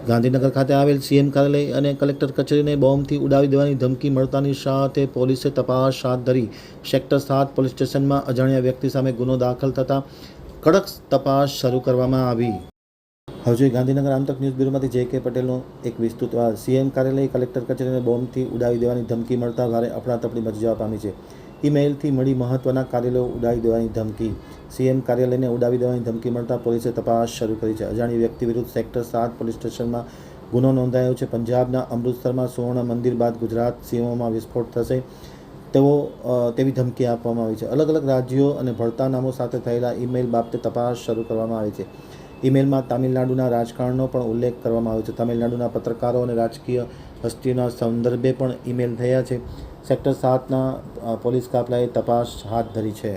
ગાંધીનગર ખાતે આવેલ સીએમ કાર્યાલય અને કલેક્ટર કચેરીને બોમ્બથી ઉડાવી દેવાની ધમકી મળતાની સાથે પોલીસે તપાસ હાથ ધરી સેક્ટર 7 પોલીસ સ્ટેશનમાં અજાણ્યા વ્યક્તિ સામે ગુનો દાખલ થતાં કડક તપાસ શરૂ કરવામાં આવી। હવે જોઈએ ગાંધીનગર આમતક ન્યૂઝ બ્યુરોમાંથી જે.કે. પટેલનો એક વિસ્તૃત અહેવાલ। સીએમ કાર્યાલય કલેક્ટર કચેરીને બોમ્બથી ઉડાવી દેવાની ધમકી મળતા ભારે અફડાતફડી મચી જવા પામી છે। ઈમેઇલથી મળી મહત્વના કાર્યાલયો ઉડાવી દેવાની ધમકી। સીએમ કાર્યાલયને ઉડાવી દેવાની ધમકી મળતા પોલીસે તપાસ શરૂ કરી છે। અજાણી વ્યક્તિ વિરુદ્ધ સેક્ટર 7 પોલીસ સ્ટેશનમાં ગુનો નોંધાયો છે। પંજાબના અમૃતસરમાં સુવર્ણ મંદિર બાદ ગુજરાત સીમોમાં વિસ્ફોટ થશે તેવી ધમકી આપવામાં આવી છે। અલગ અલગ રાજ્યો અને ભળતા નામો સાથે થયેલા ઈમેઇલ બાબતે તપાસ શરૂ કરવામાં આવી છે। ઈમેલમાં તામિલનાડુના રાજકારણનો પણ ઉલ્લેખ કરવામાં આવ્યો છે। તામિલનાડુના પત્રકારો અને રાજકીય હસ્તીઓના સંદર્ભે પણ ઈમેલ થયા છે। સેક્ટર 7ના પોલીસ કાફલાએ તપાસ હાથ ધરી છે।